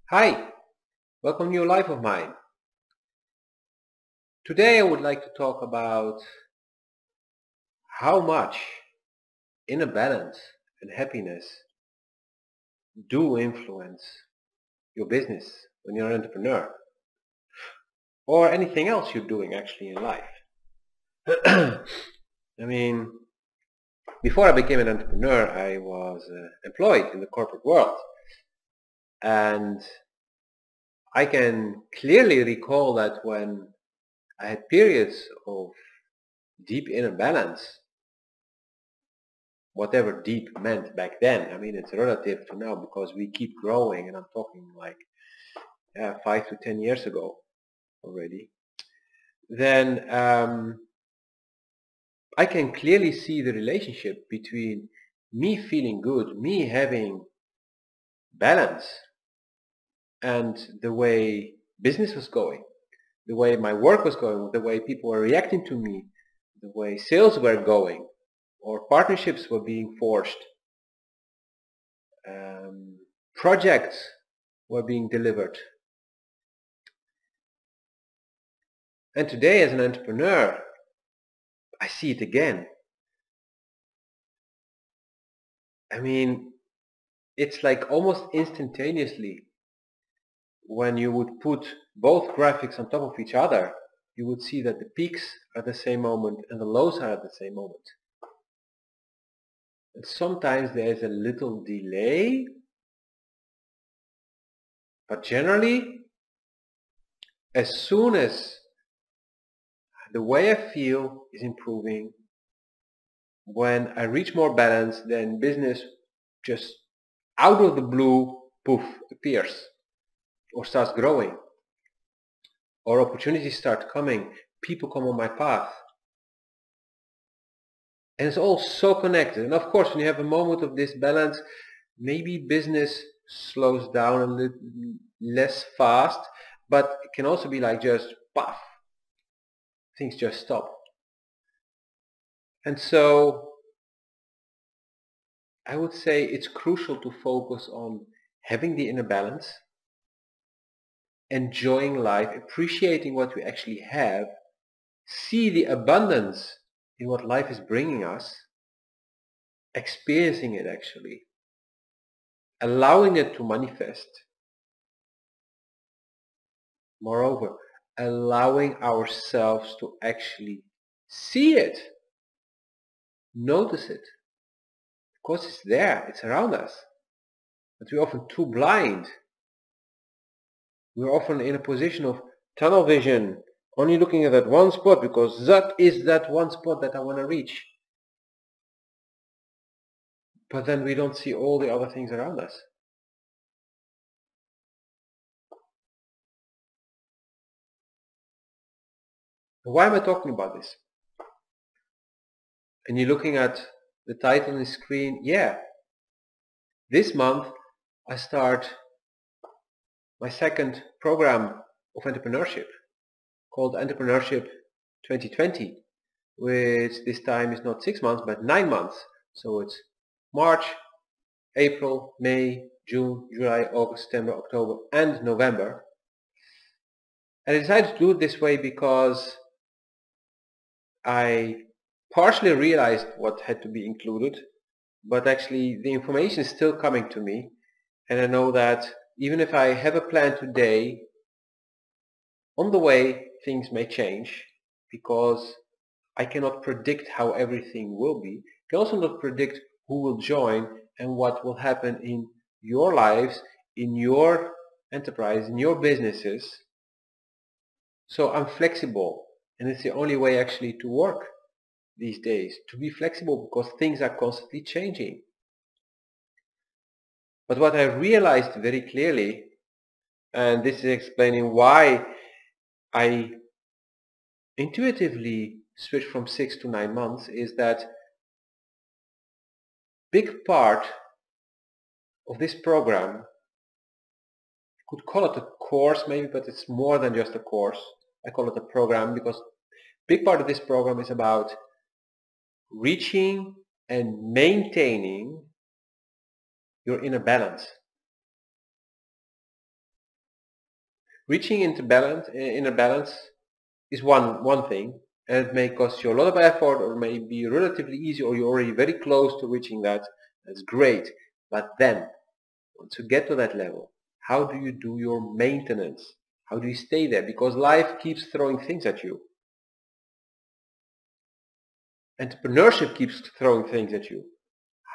Hi, welcome to New Life of Mine. Today I would like to talk about how much inner balance and happiness do influence your business when you're an entrepreneur or anything else you're doing actually in life. I mean, before I became an entrepreneur, I was employed in the corporate world, and I can clearly recall that when I had periods of deep inner balance, whatever deep meant back then. I mean, it's relative to now because we keep growing, and I'm talking like 5 to 10 years ago already. Then I can clearly see the relationship between me feeling good, me having balance, and the way business was going, the way my work was going, the way people were reacting to me, the way sales were going, or partnerships were being forged. Projects were being delivered. And today as an entrepreneur, I see it again. I mean, it's like almost instantaneously when you would put both graphics on top of each other, you would see that the peaks are at the same moment and the lows are at the same moment. And sometimes there is a little delay, but generally, as soon as the way I feel is improving, when I reach more balance, then business just out of the blue, poof, appears or starts growing, or opportunities start coming, people come on my path. And it's all so connected. And of course, when you have a moment of disbalance, maybe business slows down a little less fast, but it can also be like just puff, things just stop. And so I would say it's crucial to focus on having the inner balance, enjoying life, appreciating what we actually have, see the abundance in what life is bringing us, experiencing it actually, allowing it to manifest. Moreover, allowing ourselves to actually see it, notice it. Of course it's there, it's around us, but we're often too blind. We're often in a position of tunnel vision, only looking at that one spot because that is that one spot that I want to reach. But then we don't see all the other things around us. Why am I talking about this? And you're looking at the title on the screen. Yeah, this month I start my second program of entrepreneurship called Entrepreneurship 2020, which this time is not 6 months but 9 months. So it's March, April, May, June, July, August, September, October and November. And I decided to do it this way because I partially realized what had to be included, but actually the information is still coming to me, and I know that even if I have a plan today, on the way things may change because I cannot predict how everything will be. I can also not predict who will join and what will happen in your lives, in your enterprise, in your businesses. So I'm flexible, and it's the only way actually to work these days, to be flexible because things are constantly changing. But what I realized very clearly, and this is explaining why I intuitively switched from 6 to 9 months, is that big part of this program, you could call it a course maybe, but it's more than just a course. I call it a program because big part of this program is about reaching and maintaining your inner balance. Reaching into balance, inner balance is one thing, and it may cost you a lot of effort, or may be relatively easy, or you're already very close to reaching that. That's great. But then, once you get to that level, how do you do your maintenance? How do you stay there? Because life keeps throwing things at you. Entrepreneurship keeps throwing things at you.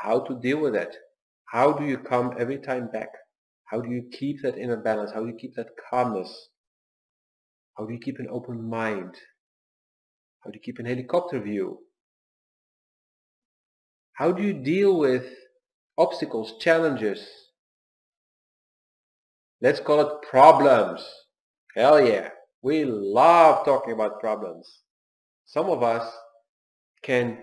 How to deal with that? How do you come every time back? How do you keep that inner balance? How do you keep that calmness? How do you keep an open mind? How do you keep an helicopter view? How do you deal with obstacles, challenges? Let's call it problems. Hell yeah, we love talking about problems. Some of us can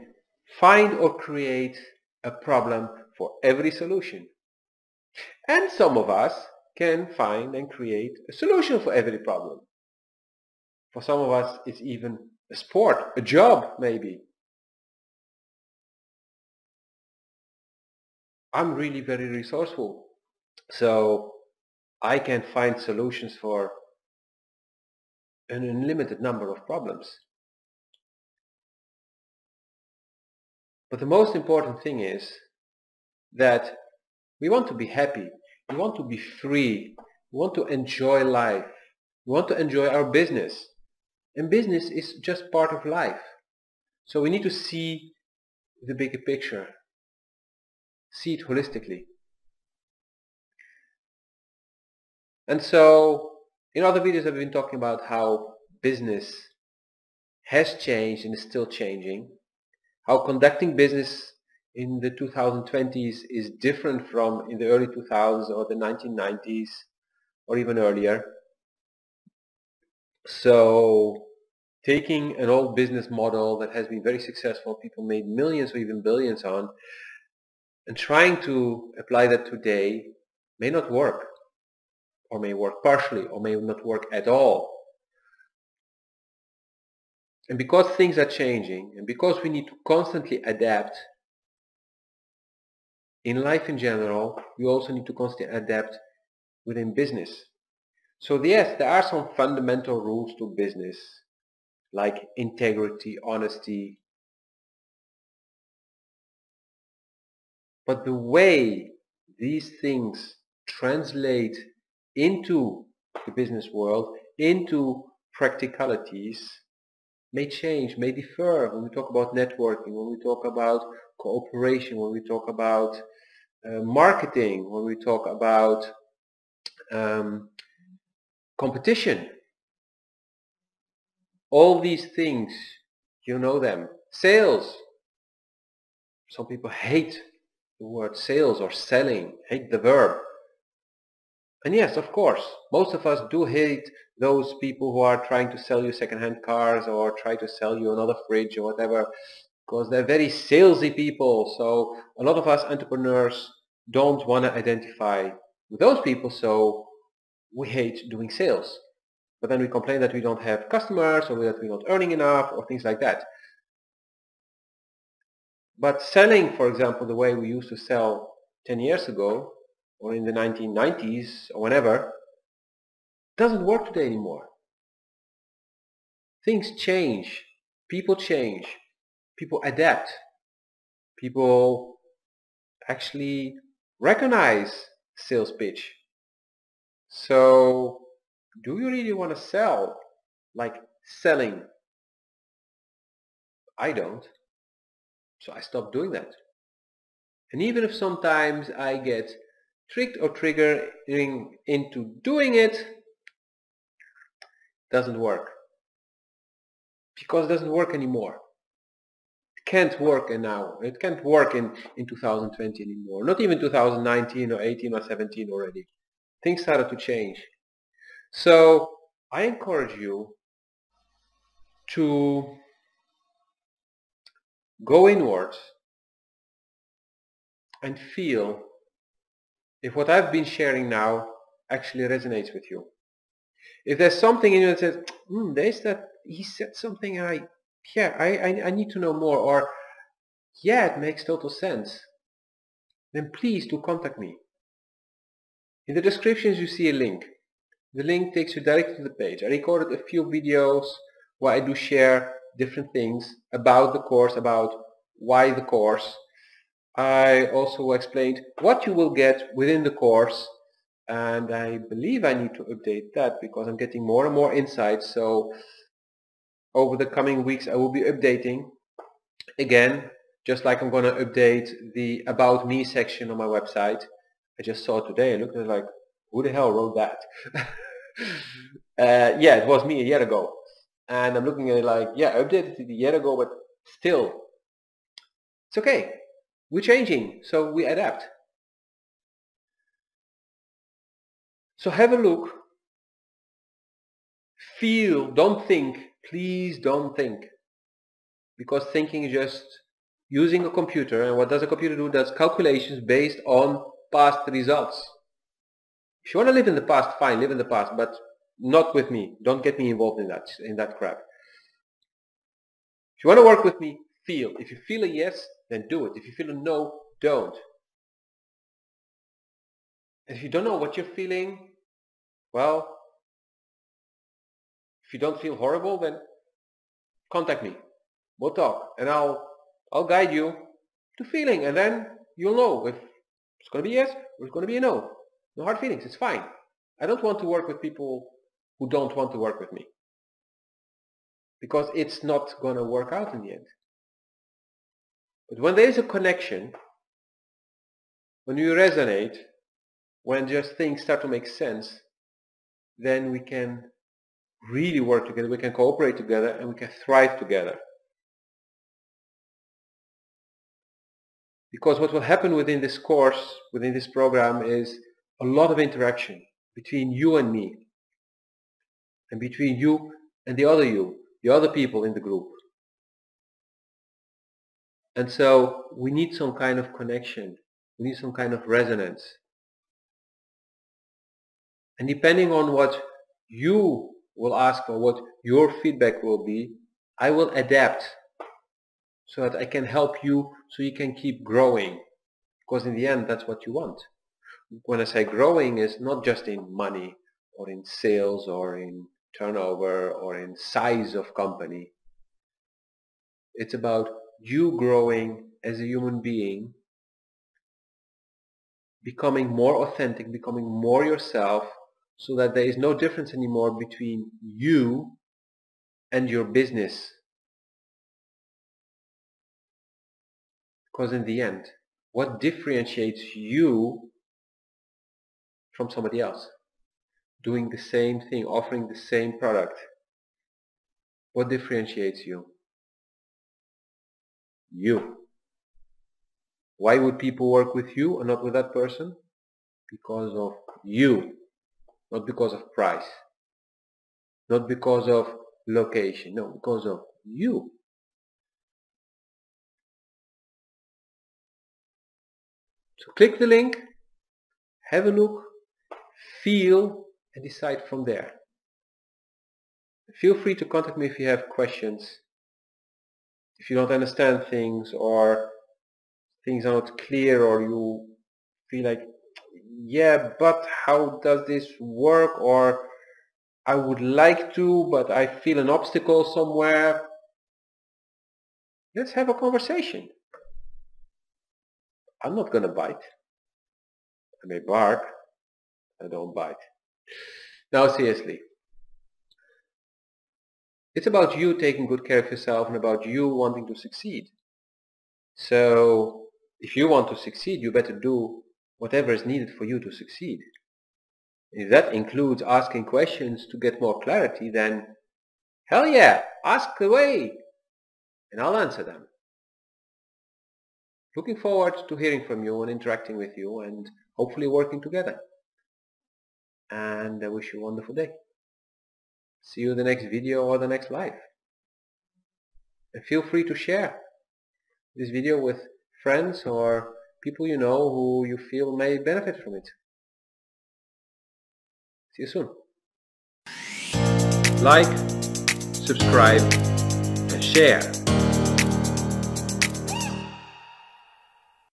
find or create a problem for every solution. And some of us can find and create a solution for every problem. For some of us, it's even a sport, a job maybe. I'm really very resourceful, so I can find solutions for an unlimited number of problems. But the most important thing is that we want to be happy, we want to be free, we want to enjoy life, we want to enjoy our business. And business is just part of life. So we need to see the bigger picture, see it holistically. And so in other videos I've been talking about how business has changed and is still changing, how conducting business in the 2020s is different from in the early 2000s or the 1990s or even earlier. So taking an old business model that has been very successful, people made millions or even billions on, and trying to apply that today may not work, or may work partially, or may not work at all. And because things are changing, and because we need to constantly adapt in life in general, we also need to constantly adapt within business. So yes, there are some fundamental rules to business, like integrity, honesty. But the way these things translate into the business world, into practicalities, may change, may differ when we talk about networking, when we talk about cooperation, when we talk about marketing, when we talk about competition. All these things, you know them. Sales. Some people hate the word sales or selling, hate the verb. And yes, of course, most of us do hate those people who are trying to sell you second-hand cars or try to sell you another fridge or whatever, because they're very salesy people. So a lot of us entrepreneurs don't want to identify with those people, so we hate doing sales. But then we complain that we don't have customers, or that we're not earning enough, or things like that. But selling, for example, the way we used to sell 10 years ago, or in the 1990s, or whenever, doesn't work today anymore. Things change, people adapt, people actually recognize sales pitch. So, do you really want to sell like selling? I don't. So I stopped doing that. And even if sometimes I get tricked or triggering into doing it, doesn't work. Because it doesn't work anymore. It can't work now. It can't work in 2020 anymore. Not even 2019 or 18 or 17 already. Things started to change. So I encourage you to go inwards and feel if what I've been sharing now actually resonates with you. If there's something in you that says, there's that, he said something and I need to know more, or yeah, it makes total sense, then please do contact me. In the descriptions you see a link. The link takes you directly to the page. I recorded a few videos where I do share different things about the course, about why the course. I also explained what you will get within the course, and I believe I need to update that because I'm getting more and more insights. So over the coming weeks I will be updating again, just like I'm going to update the About Me section on my website. I just saw it today. I looked at it like, who the hell wrote that? Yeah, it was me a year ago. And I'm looking at it like, yeah, I updated it a year ago, but still, it's okay. We're changing, so we adapt. So have a look. Feel, don't think. Please don't think. Because thinking is just using a computer, and what does a computer do? It does calculations based on past results. If you want to live in the past, fine, live in the past, but not with me. Don't get me involved in that crap. If you want to work with me, feel. If you feel a yes, then do it. If you feel a no, don't. If you don't know what you're feeling, well, if you don't feel horrible, then contact me. We'll talk, and I'll guide you to feeling, and then you'll know if it's going to be yes or it's going to be a no. No hard feelings, it's fine. I don't want to work with people who don't want to work with me, because it's not going to work out in the end. But when there is a connection, when you resonate, when just things start to make sense, then we can really work together, we can cooperate together, and we can thrive together. Because what will happen within this course, within this program, is a lot of interaction between you and me, and between you and the other people in the group. And so we need some kind of connection, we need some kind of resonance. And depending on what you will ask or what your feedback will be, I will adapt so that I can help you, so you can keep growing. Because in the end, that's what you want. When I say growing, is not just in money or in sales or in turnover or in size of company. It's about you growing as a human being, becoming more authentic, becoming more yourself, so that there is no difference anymore between you and your business. Because in the end, what differentiates you from somebody else? Doing the same thing, offering the same product. What differentiates you? You. Why would people work with you and not with that person? Because of you. Not because of price. Not because of location. No, because of you. So click the link, have a look, feel, and decide from there. Feel free to contact me if you have questions, if you don't understand things, or things are not clear, or you feel like, yeah, but how does this work, or I would like to, but I feel an obstacle somewhere. Let's have a conversation. I'm not going to bite. I may bark, I don't bite. Now seriously, it's about you taking good care of yourself and about you wanting to succeed. So if you want to succeed, you better do whatever is needed for you to succeed. If that includes asking questions to get more clarity, then hell yeah, ask away and I'll answer them. Looking forward to hearing from you and interacting with you and hopefully working together. And I wish you a wonderful day. See you in the next video or the next live. And feel free to share this video with friends or people you know who you feel may benefit from it. See you soon. Like, subscribe, and share.